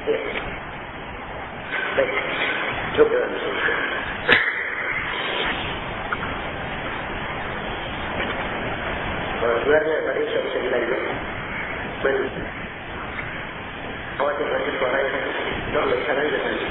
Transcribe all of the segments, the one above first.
Ya. Baik. Cukup dengan itu. Sebenarnya tadi saya bisa dilanjut. Khawatir nanti suaranya tidak bisa lanjut nanti.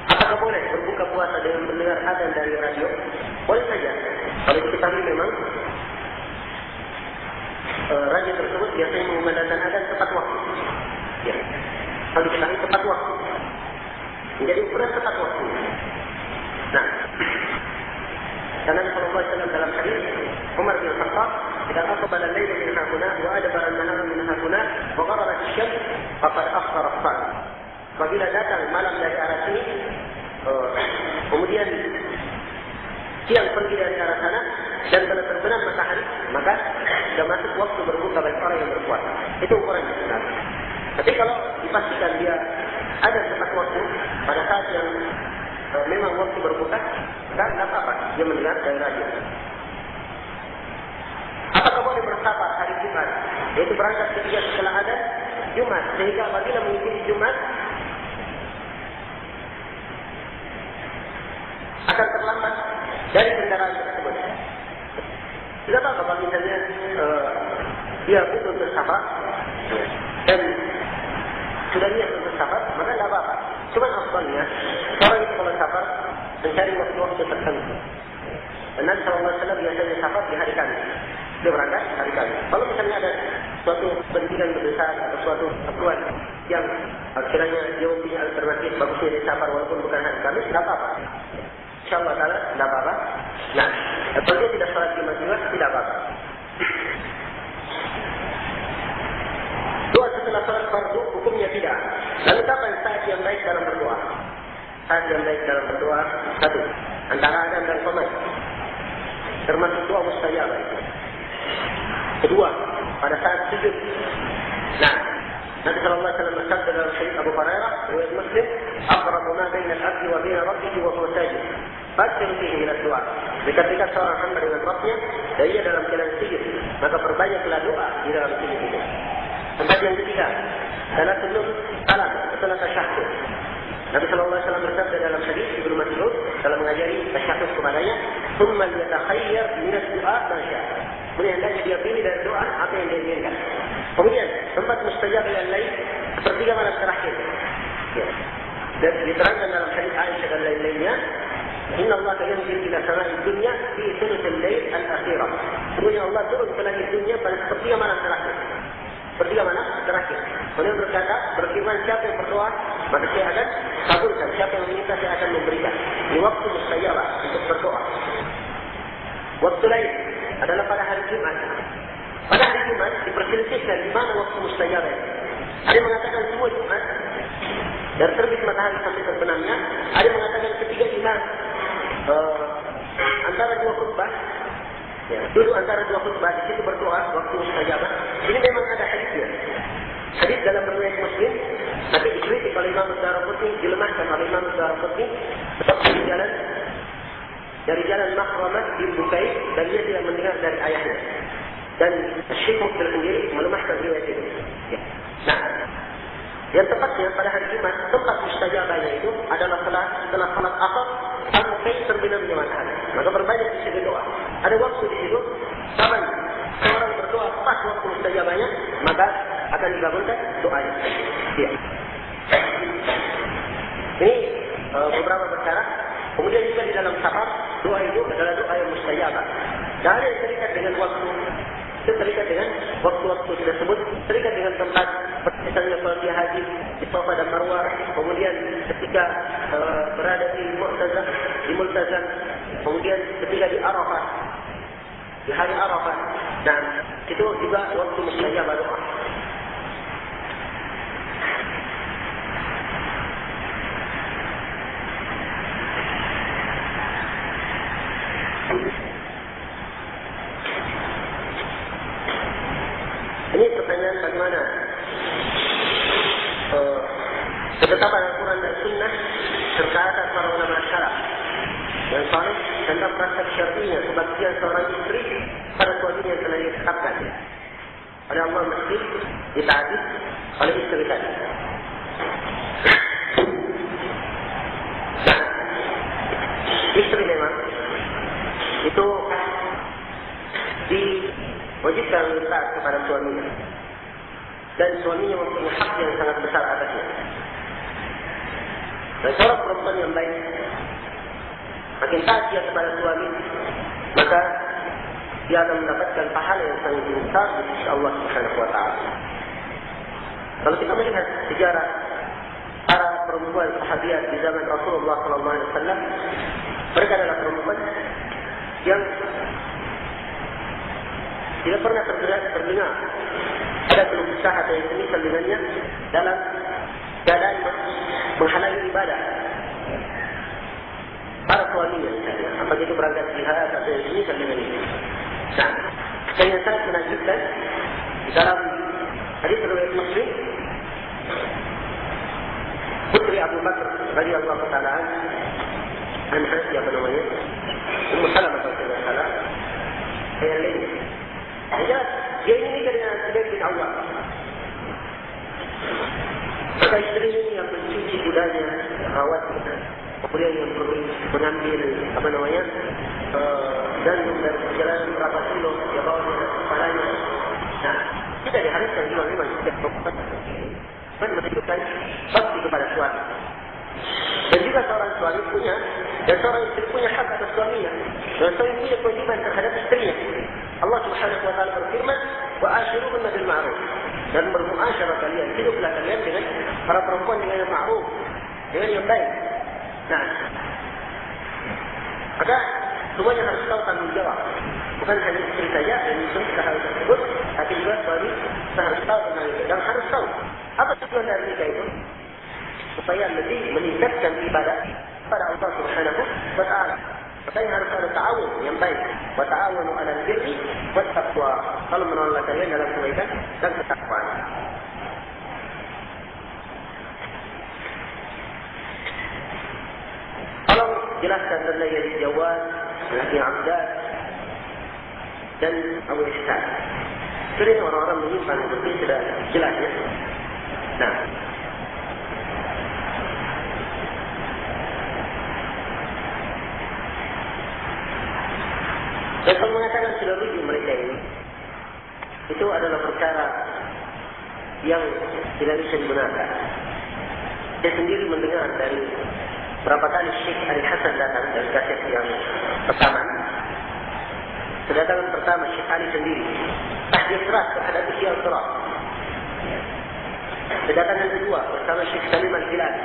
Apakah boleh berbuka puasa dengan mendengar adzan dari radio? Boleh saja. Kalau diketahui memang radio tersebut biasanya mengumandangkan adzan tepat waktu. Ya. Kalau diketahui tepat waktu. Menjadi ukuran tepat waktu. Nah, karena Nabi sallallahu alaihi wasallam dalam hadis Umar bin Khattab, "Idza aqbala al-layl min hahuna wa adbara an-nahar min hahuna wa gharabat asy-syams faqad afṭara as-shā'im." Apabila datang malam dari arah sini, kemudian siang pergi dari arah sana dan telah terbenam matahari, maka sudah masuk waktu berbuka bagi orang yang berpuasa. Itu ukurannya benar. Tapi kalau dipastikan dia ada tepat waktu pada saat yang memang waktu berbuka, maka tidak apa-apa dia mendengar dari radio. Apakah boleh bersabar hari Jumat? Yaitu berangkat ketika setelah ada Jumat, sehingga apabila mengikuti Jumat akan terlambat dari kendaraan tersebut. Tidak apa-apa kalau misalnya dia butuh untuk sabar dan sudah niat untuk sabar, maka tidak apa-apa. Cuma afdalnya orang itu kalau sabar mencari waktu-waktu tertentu. Dan Nabi SAW biasanya sabar di hari Kamis. Dia berangkat hari Kamis. Kalau misalnya ada suatu pendidikan besar atau suatu keperluan yang akhirnya dia punya alternatif, bagusnya dia sabar walaupun bukan hari Kamis, tidak apa-apa. InsyaAllah ta'ala, tidak apa-apa. Nah, kalau dia tidak salat Jumat juga, tidak apa-apa. Doa setelah salat fardu, hukumnya tidak. Lalu kapan saat yang baik dalam berdoa? Saat yang baik dalam berdoa, satu, antara adzan dan qomat. Termasuk doa mustajabah itu. Kedua, pada saat sujud. Nah, Nabi sallallahu alaihi wasallam bersabda dalam hadis Abu Hurairah riwayat Muslim, "Aqrabu ma baina al-'abdi wa baina rabbih wa huwa sajid." Fakir fihi min ad-du'a. Ketika seorang hamba dengan Rabbnya dan ia dalam keadaan sujud, maka perbanyaklah doa di dalam sujud itu. Tempat yang ketiga, adalah sebelum salam, setelah tasyahhud. Nabi sallallahu alaihi wasallam bersabda dalam hadis Ibnu Mas'ud dalam mengajari tasyahhud kepadanya, "Tsumma yatakhayyar min ad-du'a ma syaa." Kemudian hendaknya dia pilih dari doa apa yang dia inginkan. Kemudian tempat mustajab yang lain sepertiga malam terakhir. Ya. Dan diterangkan dalam hadis Aisyah dan lain-lainnya, "Inna Allah yanzil ila sama'i dunya fi thuluthil lail al-akhirah." Sesungguhnya Allah turun ke langit dunia pada sepertiga malam terakhir. Sepertiga malam terakhir. Kemudian berkata, berfirman, siapa yang berdoa, maka saya akan kabulkan. Siapa yang meminta, saya akan memberikan. Ini waktu mustajabah untuk berdoa. Waktu lain adalah pada hari Jumat. Pada hari Jumat diperselisihkan di mana waktu mustajabah. Ada yang mengatakan semua Jumat dari terbit matahari sampai terbenamnya. Ada yang mengatakan ketika imam antara dua khutbah, ya, duduk antara dua khutbah di situ berdoa waktu mustajabah. Ini memang ada hadisnya. Hadis dalam riwayat Muslim, tapi dikritik oleh Imam Ad-Darqutni, dilemahkan oleh Imam Ad-Darqutni, sebab dari jalan Makhramah bin Bukai dan dia tidak mendengar dari ayahnya. Dan Syekh Mukbil sendiri melemahkan riwayat itu. Ya. Nah, yang tepatnya pada hari Jumat, tempat mustajabahnya itu adalah setelah salat asar sampai terbenamnya matahari. Maka berbanyak di situ doa. Ada waktu di situ, kapan seorang berdoa pas waktu mustajabahnya, maka akan dikabulkan doanya. Ya. Ini beberapa perkara. Kemudian juga di dalam safar, doa itu adalah doa yang mustajabah. Dan ada yang terikat dengan waktu. Itu terikat dengan waktu-waktu tersebut, terikat dengan tempat. Misalnya kalau dia haji di Safa dan Marwah, kemudian ketika berada di Multazam, kemudian ketika di Arafah, di hari Arafah. Nah, itu juga waktu mustajabah doa. Ini pertanyaan bagaimana Penetapan Al-Quran dan Sunnah serta atas para ulama salaf yang saleh tentang prasat syar'inya kebaktian seorang istri pada suaminya yang telah ditetapkan oleh Allah mesti ditaati oleh istri tadi. Nah, istri memang itu diwajibkan taat kepada suaminya dan suaminya mempunyai hak yang sangat besar atasnya. Dan seorang perempuan yang baik makin taat dia kepada suami, maka dia akan mendapatkan pahala yang sangat besar di sisi Allah Subhanahu wa taala. Kalau kita melihat sejarah para perempuan sahabiat di zaman Rasulullah sallallahu alaihi wasallam, mereka adalah perempuan yang tidak pernah terdengar ada keluh kesah atau yang semisal dengannya dalam keadaan menghalangi ibadah para suaminya misalnya, apakah itu berangkat jihad atau yang semisal dengan ini. Nah, yang sangat menakjubkan dalam hadis riwayat Muslim, putri Abu Bakar radhiyallahu taala anha, siapa namanya? Ummu Salamah kalau tidak salah. Yang lain. Dia ini nikah dengan Zubair bin Awwam. Maka istri ini yang mencuci kudanya, rawatnya, kemudian yang perlu mengambil dan dari perjalanan berapa kilo dia bawa dengan kepalanya. Nah, kita diharuskan juga memang setiap perempuan menunjukkan bakti kepada suami. Dan juga seorang suami punya dan seorang istri punya hak atas suaminya. Dan suami punya kewajiban terhadap istrinya. Allah Subhanahu wa taala berfirman, "Wa ashiruhunna bil ma'ruf." Dan bermuasyarah kalian, hiduplah kalian dengan para perempuan dengan yang ma'ruf, dengan yang baik. Nah, maka semuanya harus tahu tanggung jawab. Bukan hanya istri saja yang disuruh hal tersebut, tapi juga suami harus tahu tentang itu dan harus tahu apa tujuan dari nikah itu, supaya lebih meningkatkan ibadah pada Allah Subhanahu wa taala. Makanya harus ada ta'awun yang baik. Wa ta'awunu 'alal birri wat taqwa. Kalau menolong kalian dalam kebaikan dan ketakwaan. Kalau jelaskan tentang yang dijawab laki abdad dan Abu Ishaq. Sering orang-orang menyimpan seperti sudah jelas ya. Nah, dan kalau mengatakan sudah rujuk mereka ini, itu adalah perkara yang tidak bisa dibenarkan. Saya sendiri mendengar dari berapa kali Syekh Ali Hasan datang dari kaset yang pertama. Kedatangan pertama Syekh Ali sendiri tahdir keras terhadap Isya al-Quran. Kedatangan kedua bersama Syekh Salim al-Hilali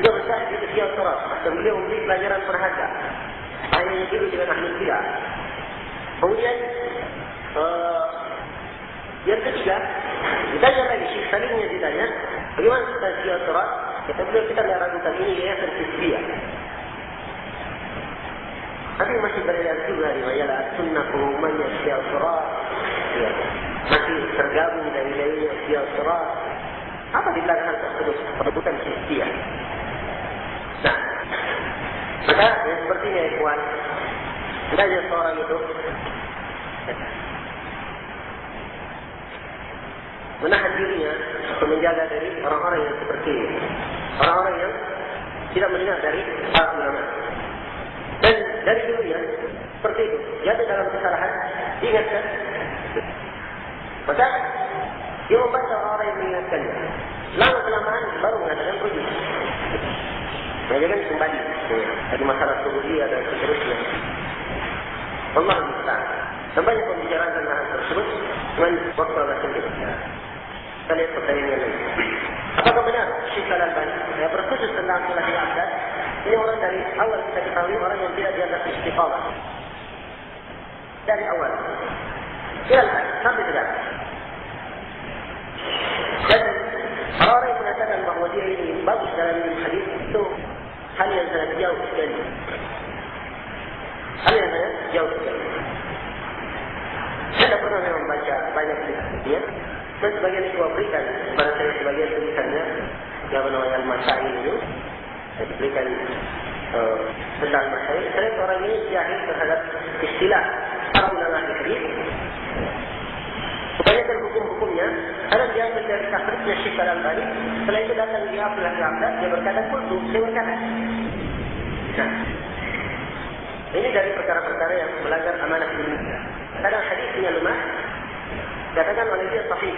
juga bertahdir Isya al-Quran. Dan beliau memberi pelajaran berharga. Ayahnya dulu dengan ahli Qiyah. Kemudian yang ketiga, ditanya lagi Syekh Salimnya ditanya, bagaimana kita Isya al-Quran? Kata beliau, kita tidak ragukan ini yayasan Hizbiyah. Tapi masih beredar juga riwayat sunnah pengumumannya Isya al-Quran. Ya. Masih tergabung dari wilayahnya Isya al-Quran. Apa di belakang tersebut? Perebutan Hizbiyah. Nah, maka yang seperti ini ya ikhwan, tidaknya seorang itu menahan dirinya untuk menjaga dari orang-orang yang seperti ini, orang-orang yang tidak mendengar dari para ulama. Dan dari dulunya seperti itu, jatuh dalam kesalahan, diingatkan, maka dia membaca orang-orang yang mengingatkannya. Lama kelamaan baru mengatakan rujuk. Nah, jangan kembali dari masalah subudiyah dan seterusnya. Allah Ta'ala. Dan banyak pembicaraan tentang hal tersebut, dengan waktu Allah sendiri. Kita lihat pertanyaannya lagi. Apakah benar Syekh Al-Albani yang berkhusus tentang Salah Abdad? Ini orang dari awal kita ketahui orang yang tidak di atas istiqamah. Dari awal. Silakan, sampai tidak. Dan orang yang mengatakan bahawa dia ini bagus dalam ilmu hadis itu hal yang sangat jauh sekali. Hal yang sangat jauh sekali. Saya tidak pernah membaca banyak dia. Dan sebagian itu berikan kepada saya sebagian tulisannya yang namanya Al-Masail itu, diberikan tentang masail. Karena orang ini jahil terhadap istilah para ulama hadis. Kebanyakan hukum-hukumnya, kadang dia ambil dari takribnya Syekh Al-Albani. Setelah itu datang di Abdullah, dia berkata, "Qultu," saya berkata. Nah, ini dari perkara-perkara yang melanggar amanah ilmiah. Kadang hadisnya lemah, katakan oleh dia sahih,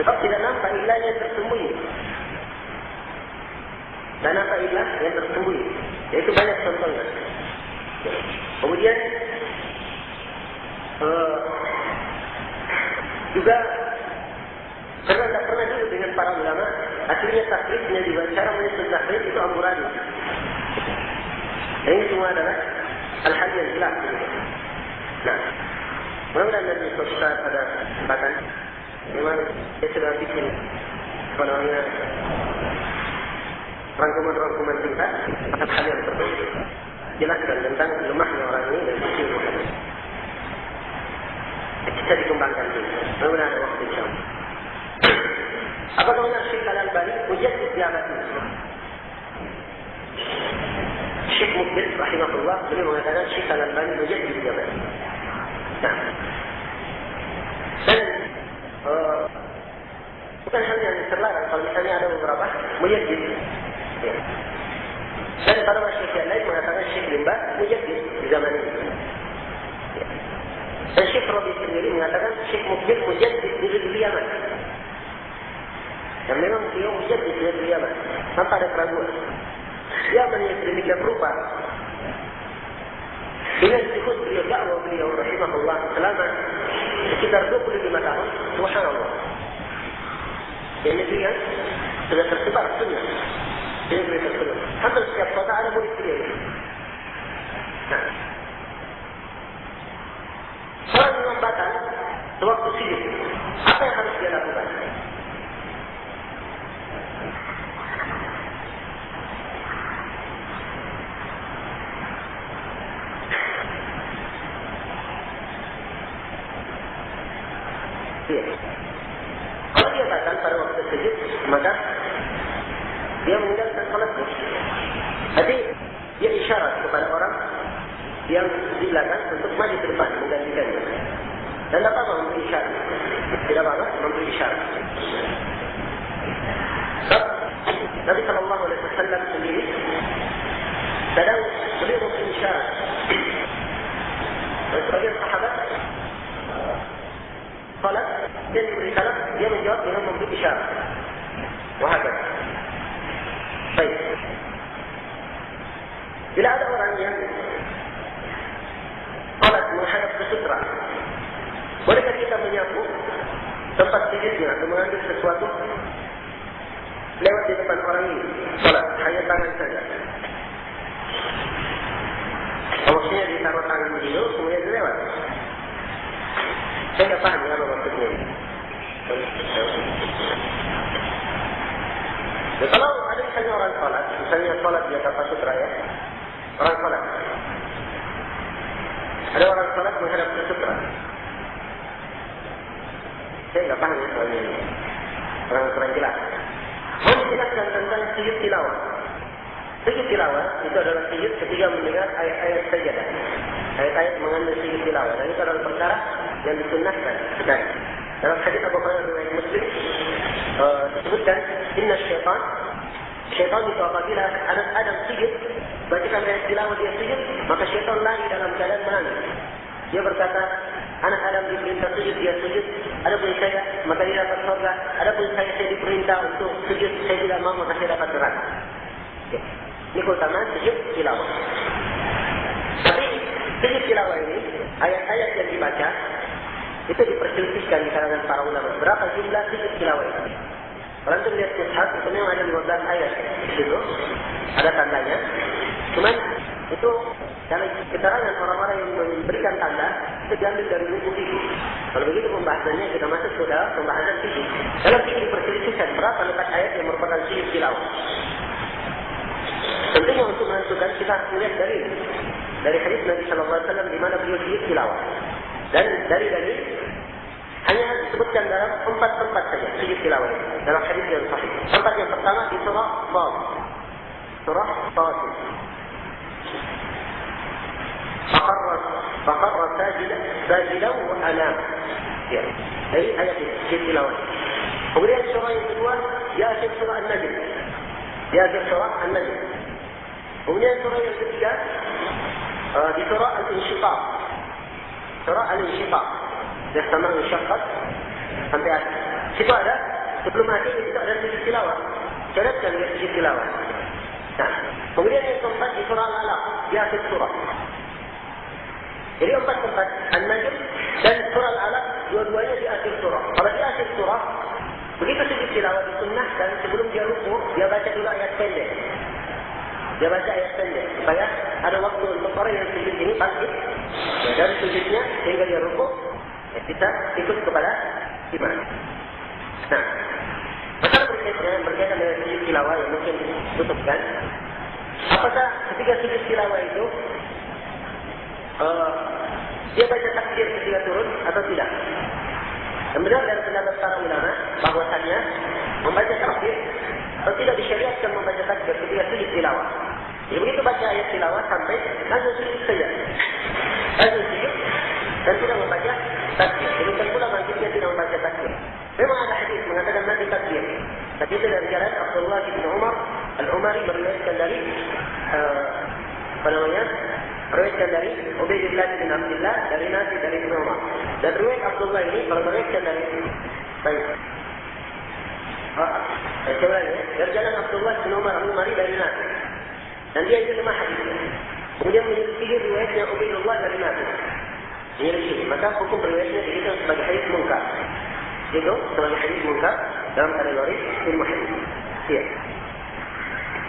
sebab tidak nampak ilah yang tersembunyi. Dan nampak ilah yang tersembunyi. Yaitu banyak contohnya. Kemudian juga karena tidak pernah dulu dengan para ulama, akhirnya takribnya juga cara menyusun takrib itu amburadul. Ini semua adalah hal-hal yang jelas. Nah, mudah-mudahan nanti Ustaz ada kesempatan. Memang saya sudah bikin apa namanya rangkuman-rangkuman singkat hal yang tertentu. Jelaskan tentang lemahnya orang ini dan sisi ilmu. Kita dikembangkan dulu. Mudah-mudahan ada waktu insyaallah. Apakah benar Syekh Al-Albani mujaddid di abad ini? Syekh Mukbil rahimahullah beliau mengatakan Syekh Al-Albani mujaddid di abad ini. Nah, dan bukan hal yang terlarang kalau misalnya ada beberapa mujaddid. Ya. Dan para masyayikh yang lain mengatakan Syekh bin Baz mujaddid di zaman ini. Ya. Dan Syekh Rabi sendiri mengatakan Syekh Mukbil mujaddid di negeri Yaman. Dan memang beliau mujaddid di negeri Yaman tanpa ada keraguan. Yaman yang sedemikian rupa dengan disebut beliau dakwah beliau rahimahullah selama sekitar 25 tahun, subhanallah. Di negeri yang sudah tersebar sunnah. Di negeri tersebut. Hampir setiap kota ada murid beliau. Nah, seorang imam batal sewaktu sujud, apa yang harus dia lakukan? Ya. Kalau dia batal pada waktu sujud, maka dia meninggalkan salatnya. Jadi dia isyarat kepada orang yang di belakang untuk maju ke depan menggantikannya. Dan tidak apa-apa memberi isyarat. Tidak apa-apa memberi isyarat. Sebab Nabi SAW sendiri kadang beliau memberi isyarat. Dan sebagian sahabat salat, dia diberi salat, dia menjawab dengan memberi isyarat. Wahakad. Baik. Bila ada orang yang salat menghadap ke sutra, bolehkah kita menyapu tempat sujudnya atau mengambil sesuatu lewat di depan orang ini? Salat, hanya tangan saja. Maksudnya ditaruh tangan dulu, kemudian dilewat. Saya tidak paham apa maksudnya. Ya, kalau ada misalnya orang salat di atas sutra ya, orang salat. Ada orang salat menghadap ke sutra. Saya tidak paham ya soalnya ini. Kurang jelas. Mau dijelaskan tentang sujud tilawah. Sujud tilawah itu adalah sujud ketika mendengar ayat-ayat sajadah. Ayat-ayat mengandung sujud tilawah. Dan itu adalah perkara yang disunnahkan sekali. Dalam hadis Abu Hurairah riwayat Muslim disebutkan inna syaitan itu apabila anak Adam sujud, bacakan ayat tilawah dia sujud, maka syaitan lari dalam keadaan menangis. Dia berkata, anak Adam diperintah sujud, dia sujud. Adapun saya, maka dia dapat surga. Adapun saya diperintah untuk sujud, saya tidak mau, maka saya dapat neraka. Ini keutamaan sujud tilawah. Tapi sujud tilawah ini, ayat-ayat yang dibaca itu diperselisihkan di kalangan para ulama. Berapa jumlah sujud tilawah itu? Kalau kita lihat mushaf, itu memang ada 15 ayat di situ, ada tandanya. Cuman itu dalam keterangan orang-orang yang memberikan tanda itu diambil dari buku fikih. Kalau begitu pembahasannya kita masuk ke dalam pembahasan fikih. Dalam fikih diperselisihkan berapa letak ayat yang merupakan sujud tilawah. Tentunya untuk menentukan kita harus melihat dari hadis Nabi SAW di mana beliau sujud tilawah. Dan dari hanya disebutkan dalam 4 tempat saja sujud tilawah dalam hadis yang sahih. Tempat yang pertama di surah Sad. Surah Sad. Faqarra sajidan wa anam. Ya, ini ayat sujud tilawah. Kemudian surah yang kedua di akhir surah An-Najm. Di akhir surah An-Najm. Kemudian surah yang ketiga di surah Al-Insyiqaq. Surah Al-Insyiqaq. Dia sama Insyiqaq sampai akhir. Situ ada sebelum akhir itu ada sujud tilawah. Catatkan dia sujud tilawah. Nah, kemudian yang keempat di surah Al-Alaq, di akhir surah. Jadi 4 tempat An-Najm dan surah Al-Alaq dua-duanya di akhir surah. Kalau di akhir surah begitu sujud tilawah disunnahkan sebelum dia rukuk dia baca dulu ayat pendek. Dia baca ayat pendek supaya ada waktu untuk orang yang sujud ini bangkit dari sujudnya sehingga dia rukuk kita ikut kepada imam. Nah, masalah berkaitan dengan sujud tilawah yang mungkin tutupkan. Apakah ketika sujud tilawah itu dia baca takbir ketika turun atau tidak? Kemudian dari pendapat para ulama bahwasannya membaca takbir atau tidak disyariatkan membaca takbir ketika sujud tilawah. Jadi begitu baca ayat tilawah sampai langsung sujud saja. Langsung sujud dan tidak membaca takbir. Demikian pula bangkitnya tidak membaca takbir. Memang ada hadis mengatakan nanti takbir. Tapi itu dari jalan Abdullah bin Umar Al-Umari meriwayatkan dari meriwayatkan dari Ubaidillah bin Abdullah dari Nafi dari Ibnu Umar. Dan riwayat Abdullah ini kalau meriwayatkan dari dari jalan Abdullah bin Umar Al-Umari dari Nafi. Dan dia itu lemah hadisnya. Kemudian menyelesaikan riwayatnya Ubaidillah dari Nafi. Menyelesaikan. Maka hukum riwayatnya itu sebagai hadis munkar. Itu sebagai hadis munkar dalam kategori ilmu hadis. Iya.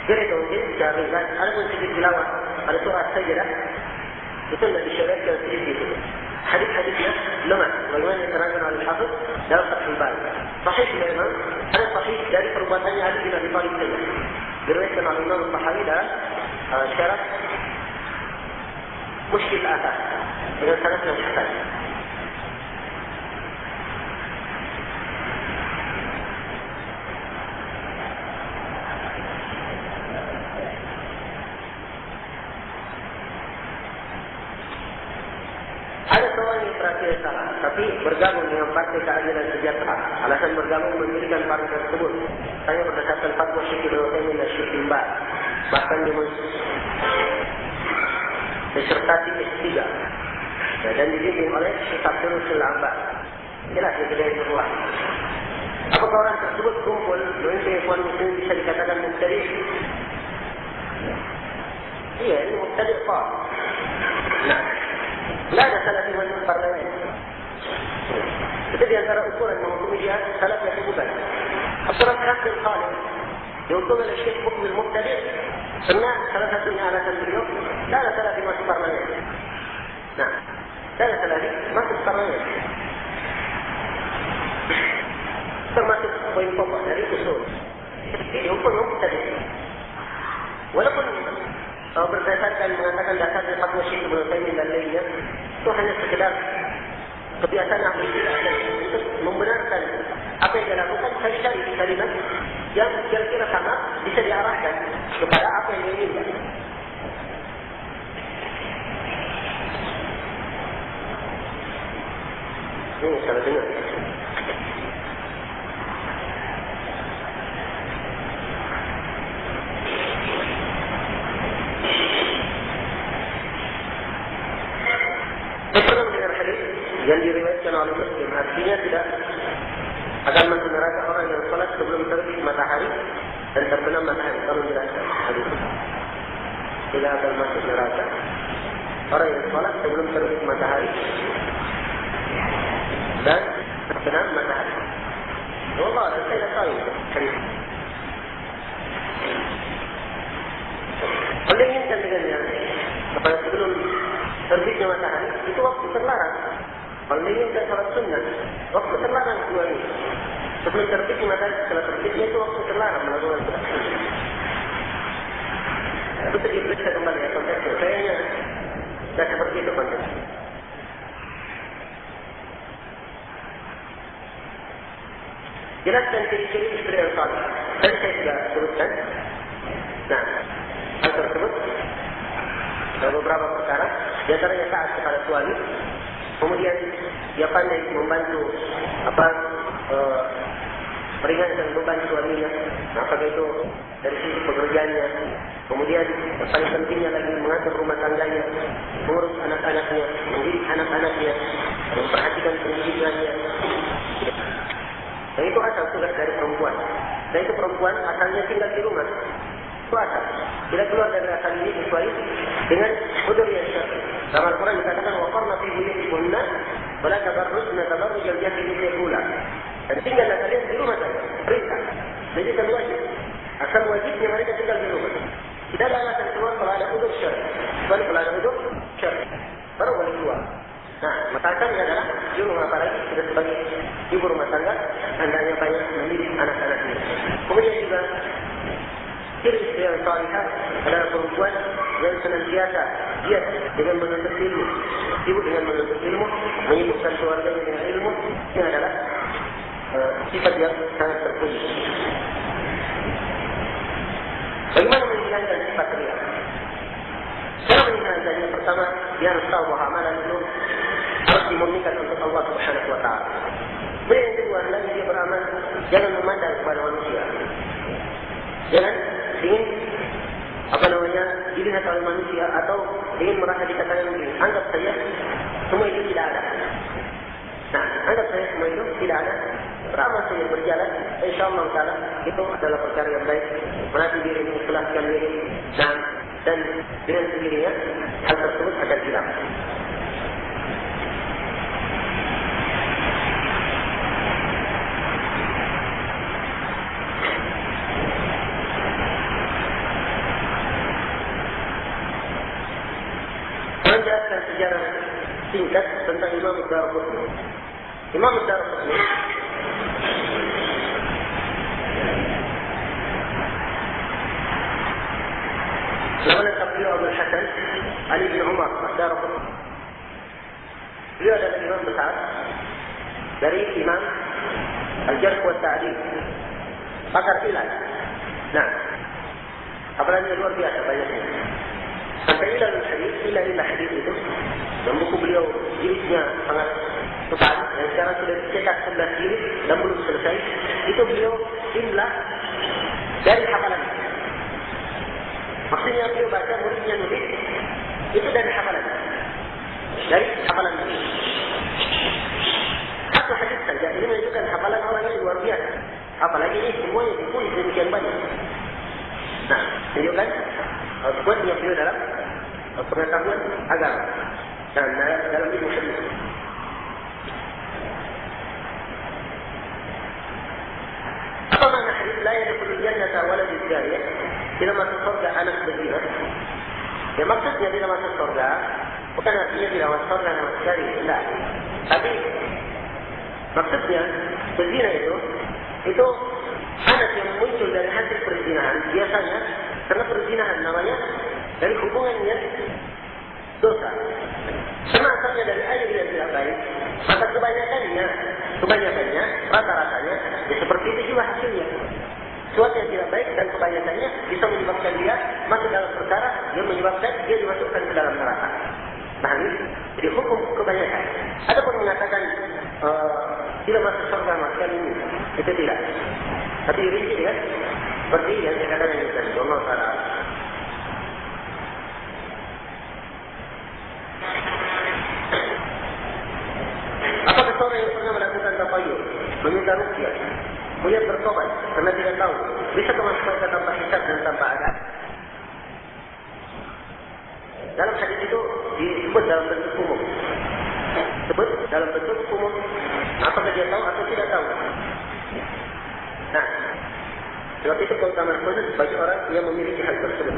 Jadi itu mungkin secara ringkas. Ada pun sujud tilawah pada surah Sajdah itu tidak disyariatkan sujud itu. Hadis-hadisnya lemah. Bagaimana yang diterangkan oleh Hafiz dalam Fathul Bari. Sahih memang ada sahih dari perbuatannya Ali bin Abi Thalib saja. Diriwayatkan oleh Imam Al-Tahawi dalam syarat Mushkil Athar dengan sanad yang hasan. Terakhir salah, tapi bergabung dengan Partai Keadilan Sejahtera. Alasan bergabung mendirikan partai tersebut hanya berdasarkan fatwa Syekh Ibnu Utsaimin dan Syekh Bin Baz. Bahkan disertasi S3 dan dibimbing oleh Syekh Abdul Sulaiman. Jelas itu dari ruang. Apakah orang tersebut kumpul memimpin ikhwan muslimin bisa dikatakan mubtadi'? Iya, ini mubtadi' Pak. Nah, tidak ada salafi wal parlemen. Itu di antara ukuran menghukumi dia salaf atau bukan. Abdurrahman bin Khalid dihukumi oleh Syekh Mukbil Mubtadi'. Karena salah satunya alasan beliau tidak ada salafi masuk parlemen. Nah, tidak ada salafi masuk parlemen. Termasuk poin pokok dari usul. Jadi dihukum Mubtadi'. Walaupun berdasarkan mengatakan dasarnya fatwa Syekh Ibnu Utsaimin dan lainnya itu hanya sekedar kebiasaan ahli bidah untuk membenarkan apa yang dilakukan cari-cari kalimat yang kira-kira sama bisa diarahkan kepada apa yang diinginkan. Ini salah dengar. Yang diriwayatkan oleh Muslim artinya tidak akan masuk neraka orang yang salat sebelum terbit matahari dan terbenam matahari. Kalau jelaskan hadis tidak akan masuk neraka orang yang salat sebelum terbit matahari dan terbenam matahari. Wallah, saya tidak tahu hadis. Oleh inginkan dengannya kepada sebelum terbitnya matahari itu waktu terlarang. Kalau menginginkan salat sunnah, waktu terlarang dua ini. Sebelum terbit matahari, setelah terbitnya itu waktu terlarang melakukan salat sunnah. Itu diperiksa kembali ya konteksnya. Kayaknya tidak seperti itu konteksnya. jelaskan ciri-ciri istri yang salih. Tadi saya sudah sebutkan. Nah, hal tersebut ada beberapa perkara. Di antaranya taat kepada suami. Kemudian dia pandai membantu meringankan beban suaminya. Nah, apakah itu dari sisi pekerjaannya. Kemudian paling pentingnya lagi mengatur rumah tangganya, mengurus anak-anaknya, mendidik anak-anaknya, memperhatikan pendidikannya. Dan itu asal tugas dari perempuan. Dan itu perempuan asalnya tinggal di rumah. Itu asal. Tidak keluar dari asal ini kecuali dengan udzur yang syar'i. Dalam Al-Quran dikatakan waqarna fi buyutikunna wa la tabarrujna tabarrujal jahiliyyah ula. Dan tinggallah kalian di rumah saja. Perintah. Jadi kan wajib. Asal wajibnya mereka tinggal di rumah. Tidak ada alasan keluar kalau ada udzur syar'i. Kecuali kalau ada udzur syar'i. Baru boleh keluar. Nah, masalahnya adalah di rumah, apalagi sudah sebagai ibu rumah tangga, hendaknya banyak mendidik anak-anaknya. Kemudian juga ciri istri yang salihah adalah perempuan yang senantiasa giat dengan menuntut ilmu, sibuk dengan menuntut ilmu, menyibukkan keluarganya dengan ilmu. Ini adalah sifat yang sangat terpuji. Bagaimana menghilangkan sifat riya? Cara menghilangkannya, pertama, dia harus tahu bahwa amalan itu harus dimurnikan untuk Allah Subhanahu wa Ta'ala. Kemudian yang kedua, lagi dia beramal, jangan memandang kepada manusia. Jangan ingin dilihat oleh manusia atau ingin merasa dikatakan begini. Anggap saja semua itu tidak ada. Nah, anggap saja semua itu tidak ada. Beramal saja berjalan, insyaAllah ta'ala itu adalah perkara yang baik. Melatih diri, mengikhlaskan diri, dan dengan sendirinya hal tersebut akan hilang. Menjelaskan sejarah singkat tentang Imam Ad-Darqutni. Imam Ad-Darqutni nama lengkap beliau Abdul Hasan Ali bin Umar Ad-Darqutni. Beliau adalah imam besar dari Imam Al-Jarh wa Ta'dil, pakar ilal. Nah, apalagi luar biasa banyaknya. Sampai ilah hadis itu, dan buku beliau jilidnya sangat tebal, yang sekarang sudah dicetak 11 jilid dan belum selesai. Itu beliau imlah dari hafalan. Maksudnya beliau baca, muridnya nulis, itu dari hafalan. Dari hafalan beliau. Satu hadis saja, ini menunjukkan hafalan orang yang luar biasa. Apalagi ini semuanya ditulis demikian banyak. Nah, menunjukkan kuatnya beliau dalam pengetahuan agama dan dalam ilmu hadis. Apa makna hadis la yadkhulul jannata waladul jariyah? Tidak masuk surga anak berzina. Ya, maksudnya tidak masuk surga bukan artinya tidak masuk surga anak sekali, tidak. Tapi maksudnya berzina itu anak yang muncul dari hasil perzinahan. Biasanya karena perzinahan namanya dari hubungan yang dosa. Karena asalnya dari air yang tidak baik, maka kebanyakannya, rata-ratanya, ya seperti itu juga hasilnya. Sesuatu yang tidak baik dan kebanyakannya bisa menyebabkan dia masuk dalam perkara yang menyebabkan dia dimasukkan ke dalam neraka. Nah, ini jadi hukum kebanyakan. Ada pun mengatakan tidak masuk surga sekali ini, itu tidak. Tapi dirinci ya, seperti yang saya katakan ini tadi. Allah Ta'ala. Apakah seorang yang pernah melakukan tafayur, meminta ruqyah, kemudian bertobat karena tidak tahu, bisa masuk surga tanpa hisab dan tanpa adab? Dalam hadis itu disebut dalam bentuk umum. Apakah dia tahu atau tidak tahu? Nah, sebab itu keutamaan khusus bagi orang yang memiliki hal tersebut.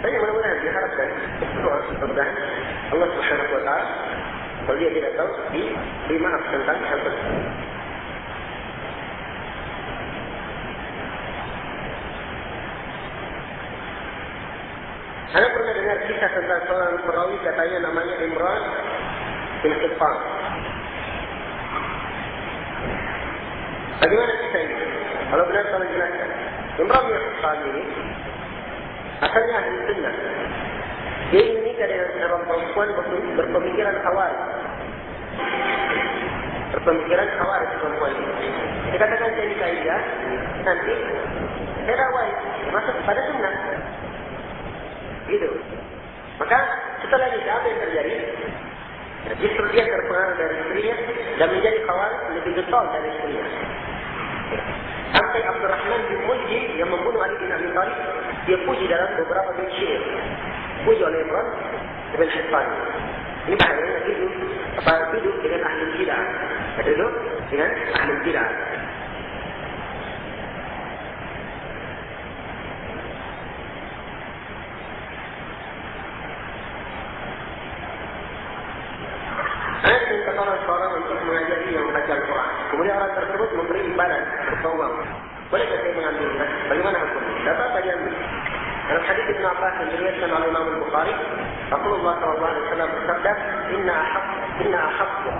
Saya mudah-mudahan diharapkan mudah-mudahan Allah Subhanahu wa Ta'ala kalau dia tidak tahu diberi maaf tentang hal tersebut. Anda pernah dengar kisah tentang seorang perawi, katanya namanya Imran bin Hittan. Bagaimana kisah ini? Kalau benar tolong jelaskan. Imran bin Khattab ini asalnya ahli sunnah. Dia ingin menikah dengan seorang perempuan berpemikiran Khawarij. Berpemikiran Khawarij perempuan ini. Dia katakan saya nikahi dia, nanti saya dakwah masuk pada sunnah. Gitu. Maka setelah nikah apa yang terjadi? Justru dia terpengaruh dari istrinya dan menjadi Khawarij lebih getol dari istrinya. Sampai Abdurrahman bin Muljim yang membunuh Ali bin Abi Thalib, dia puji dalam beberapa bait syair. Puji oleh Imran bin Khattab. Ini bahayanya hidup dengan ahli bidah. Hidup dengan ahli bidah. Saya minta tolong seorang untuk mengajari yang membaca Al-Quran. Kemudian orang tersebut memberi imbalan bertawang. Bolehkah saya mengambilnya? Bagaimana hukumnya? Dapat saja ambil. Dalam hadis Ibn Abbas yang diriwayatkan oleh Imam Al-Bukhari, Rasulullah SAW bersabda, Inna ahaqqa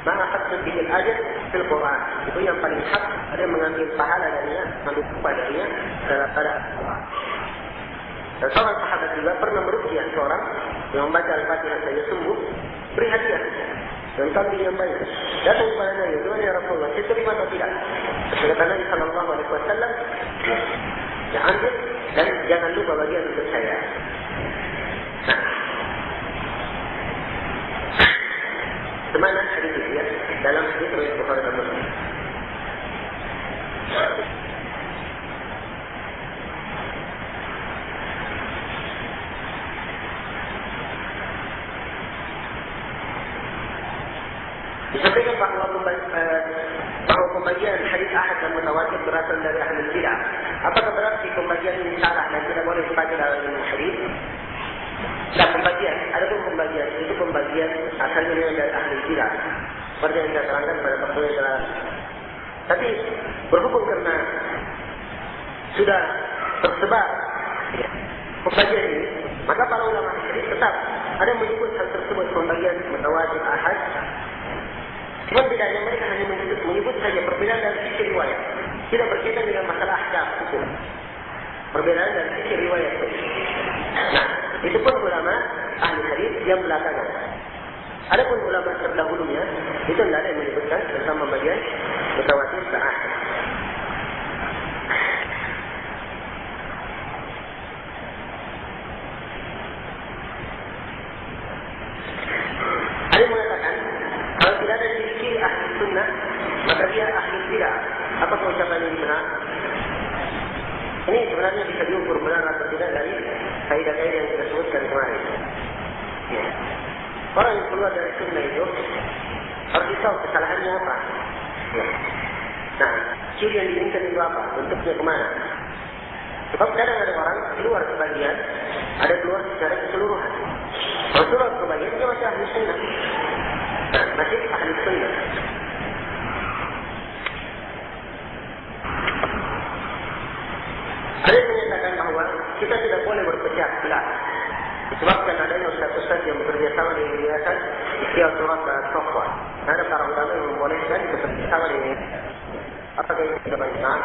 ma akhadtum bihi al-ajr fil Quran. Itu yang paling hak, ada yang mengambil pahala darinya, mengambil upah darinya daripada Al-Quran. Dan seorang sahabat juga pernah meruqyah seorang yang membaca Al-Fatihah saja sembuh, beri hadiah dan kambing yang banyak. Datang kepada Nabi, "Gimana ya Rasulullah? Saya terima atau tidak?" Kata Nabi sallallahu alaihi wasallam, "Ya ambil dan jangan lupa bagian untuk saya." Nah, semana hadis itu ya dalam hadis riwayat Bukhari dan Muslim. Disampaikan bahawa pembagian hadis ahad dan mutawatir berasal dari ahli bidah. Apakah berarti pembagian ini salah dan tidak boleh dibaca dalam ilmu hadis? Dan pembagian, adapun pembagian itu pembagian asalnya dari ahli bidah. Seperti yang saya terangkan pada pertemuan yang tapi berhubung karena sudah tersebar pembagian ini, maka para ulama hadis tetap ada yang menyebut hal tersebut pembagian mutawatir ahad. Cuma bedanya mereka hanya menyebut saja perbedaan dari sisi riwayat. Tidak berkaitan dengan masalah ahkam hukum. Perbedaan dari sisi riwayat. Nah, itu pun ulama ahli hadis yang belakangan. Adapun ulama terdahulunya, itu tidak ada yang menyebutkan tentang pembagian mutawatir ahad. Ada yang mengatakan, kalau tidak ada ciri ahli sunnah, maka dia ahli bidah. Apakah ucapan ini benar? Ini sebenarnya bisa diukur benar atau tidak dari kaidah-kaidah yang kita sebutkan kemarin. Ya. Orang yang keluar dari sunnah itu harus tahu kesalahannya apa. Ya. Nah, ciri yang diinginkan itu apa? Bentuknya kemana? Sebab kadang ada orang keluar sebagian, ada keluar secara keseluruhan. Kalau keluar sebagian, dia masih ahli sunnah. Nah, masih ahli sunnah. Ada yang menyatakan bahawa kita tidak boleh berpecah belah disebabkan adanya ustaz-ustaz yang bekerja sama dengan yayasan Ikhtiar Surat dan Sofwan. Ada para ulama yang membolehkan bekerja sama dengan apakah ini tidak benar?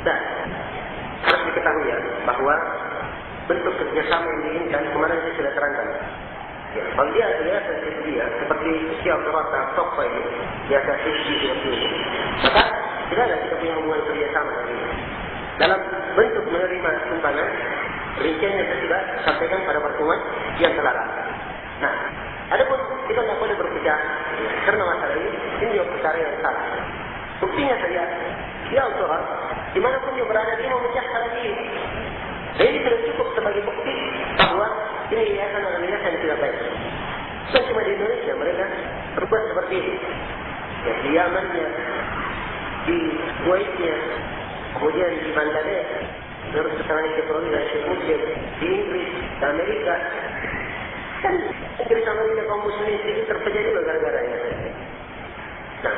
Dan harus diketahui ya bahawa bentuk kerjasama yang diinginkan kemarin saya sudah terangkan. Ya, kalau dia yayasan dia seperti Ikhtiar Surat dan Sofwan ini yayasan seperti ini, maka tidak ada kita punya hubungan kerjasama dengan ini. Dalam bentuk menerima sumbangan, rinciannya saya sudah sampaikan pada pertemuan yang telah lalu. Nah, adapun kita tidak boleh berpecah karena masalah ini juga perkara yang salah. Buktinya saja, dia orang dimanapun dia berada dia memecah salah diri. Dan ini sudah cukup sebagai bukti bahawa ini yayasan yang tidak baik. Bukan cuma di Indonesia mereka berbuat seperti ini. Ya, di Yamannya, di Kuwaitnya, kemudian di Bangladesh, terus sekarang diperoleh dari Syekh Muslim, di Inggris, di Amerika. Kan Inggris Amerika kaum muslimin ini terpecah juga gara-gara ya. Nah,